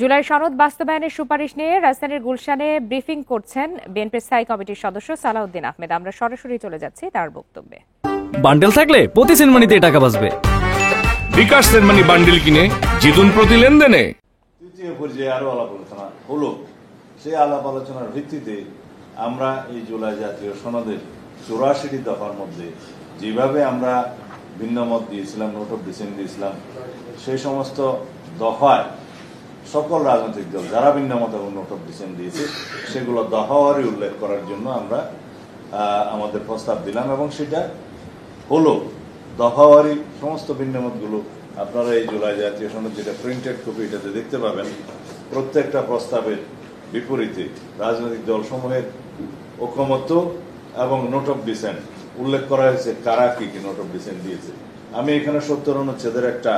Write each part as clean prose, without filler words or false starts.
জুলাই সনদ বাস্তবায়নের সুপারিশ নিয়ে রাজধানীর গুলশানে ব্রিফিং করছেন বিএনপির স্থায়ী কমিটির সদস্য সালাউদ্দিন আহমেদ। আমরা সরাসরি চলে যাচ্ছি তার বক্তব্যে। বান্ডেল থাকলে প্রতি সেনমানিতে টাকা বাঁচবে। বিকাশ সেনমানি বান্ডেল কিনে জিতুন প্রতি লেনদেনে। তৃতীয় পর্যায়ে আরো আলাপ আলোচনা হলো। সেই আলাপ আলোচনার ভিত্তিতে আমরা এই জুলাই জাতীয় সনদের 84টি দফার মধ্যে যেভাবে আমরা ভিন্ন মত দিয়েছিলাম, নোট অফ ডিসেন্ট দিয়েছিলাম, সেই সমস্ত দফায় সকল রাজনৈতিক দল যারা ভিন্ন মত এবং নোট অফ ডিসেন্ট দিয়েছে সেগুলো দফাওয়ারি উল্লেখ করার জন্য আমরা আমাদের প্রস্তাব দিলাম এবং সেটা হলো। দফাওয়ারি সমস্ত ভিন্নমতগুলো আপনারা এই জুলাই জাতীয় সনদ যেটা প্রিন্টেড কপি এটাতে দেখতে পাবেন। প্রত্যেকটা প্রস্তাবের বিপরীতে রাজনৈতিক দলসমূহের ঐকমত্য এবং নোট অফ ডিসেন্ট উল্লেখ করা হয়েছে, কারা কি কি নোট অফ ডিসেন্ট দিয়েছে। আমি এখানে 70 অনুচ্ছেদের একটা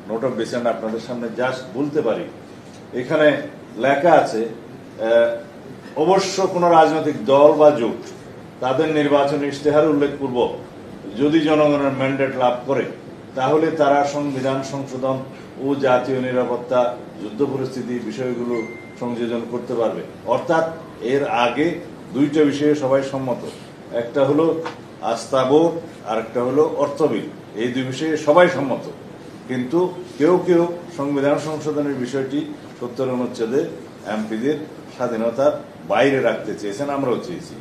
নোট অফ ডিসেন্ট আপনাদের সামনে জাস্ট বলতে পারি। এখানে লেখা আছে, অবশ্য কোন রাজনৈতিক দল বা জোট তাদের নির্বাচনী ইশতেহার উল্লেখপূর্বক যদি জনগণের ম্যান্ডেট লাভ করে তাহলে তারা সংবিধান সংশোধন ও জাতীয় নিরাপত্তা, যুদ্ধ পরিস্থিতি বিষয়গুলো সংযোজন করতে পারবে। অর্থাৎ এর আগে দুইটা বিষয়ে সবাই সম্মত, একটা হলো আস্থা ভোট আর একটা হলো অর্থ বিল। এই দুই বিষয়ে সবাই সম্মত, কিন্তু কেউ কেউ সংবিধান সংশোধনের বিষয়টি 70 অনুচ্ছেদে এমপিদের স্বাধীনতার বাইরে রাখতে চেয়েছেন, আমরাও চেয়েছি।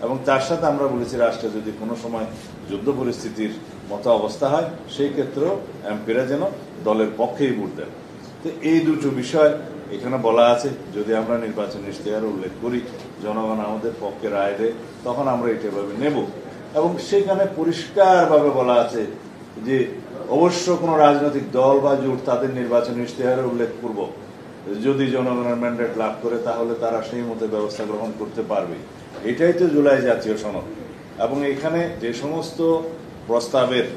এবং তার সাথে আমরা বলেছি রাষ্ট্রে যদি কোনো সময় যুদ্ধ পরিস্থিতির মতো অবস্থা হয় সেই ক্ষেত্রেও এমপিরা যেন দলের পক্ষেই ভোট দেন। তো এই দুটো বিষয় এখানে বলা আছে। যদি আমরা নির্বাচনী ইশতেহার উল্লেখ করি, জনগণ আমাদের পক্ষে রায় দেয়, তখন আমরা এটা ভাবে নেব। এবং সেখানে পরিষ্কারভাবে বলা আছে যে অবশ্য কোনো রাজনৈতিক দল বা জোট তাদের নির্বাচনী ইশতেহারে উল্লেখপূর্বক যদি জনগণের ম্যান্ডেট লাভ করে তাহলে তারা সেই মতো ব্যবস্থা গ্রহণ করতে পারবে। এটাই তো জুলাই জাতীয় সনদ। এবং এখানে যে সমস্ত প্রস্তাবের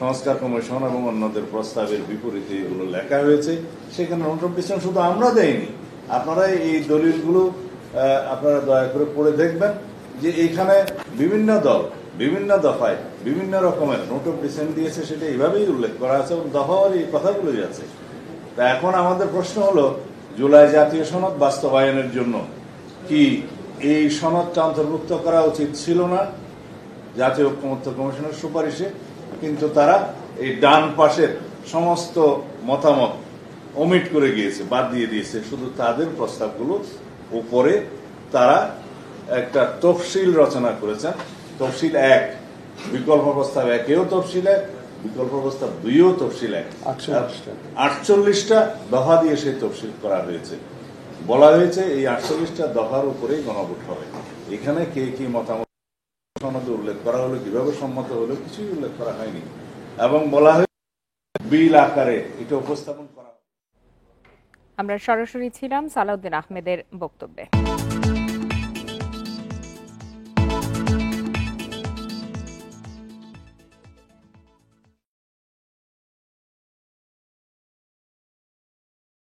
সংস্কার কমিশন এবং অন্যদের প্রস্তাবের বিপরীতে এগুলো লেখা হয়েছে, সেখানে নোট অফ ডিসেন্ট শুধু আমরা দেইনি। আপনারা এই দলিলগুলো আপনারা দয়া করে পড়ে দেখবেন যে এখানে বিভিন্ন দল বিভিন্ন দফায় বিভিন্ন রকমের নোট অফ ডিসেন্ট দিয়েছে, সেটা এইভাবেই উল্লেখ করা আছে এবং দফাওয়ারি এই কথাগুলো আছে। তা এখন আমাদের প্রশ্ন হলো, জুলাই জাতীয় সনদ বাস্তবায়নের জন্য কি এই সনদটা অন্তর্ভুক্ত করা উচিত ছিল না জাতীয় ঐকমত্য কমিশনের সুপারিশে? কিন্তু তারা এই ডান পাশের সমস্ত মতামত ওমিট করে গিয়েছে, বাদ দিয়ে দিয়েছে। শুধু তাদের প্রস্তাবগুলো উপরে তারা একটা তফসিল রচনা করেছেন। তফসিল 1, বিকল্প প্রস্তাব 1-এও তফসিল 1, বিকল্প প্রস্তাব 2-এও তফসিল 1, 48টা দফা দিয়ে সেই তফসিল করা হয়েছে। বলা হয়েছে এই 48টা দফার উপরেই গণভোট হবে। এখানে কে কি মতামত সনদে উল্লেখ করা হলো, কিভাবে সম্মত হলো, কিছুই উল্লেখ করা হয়নি। এবং বলা হয়েছে বিল আকারে এটা উপস্থাপন করা। আমরা সরাসরি ছিলাম সালাউদ্দিন আহমেদের বক্তব্যে।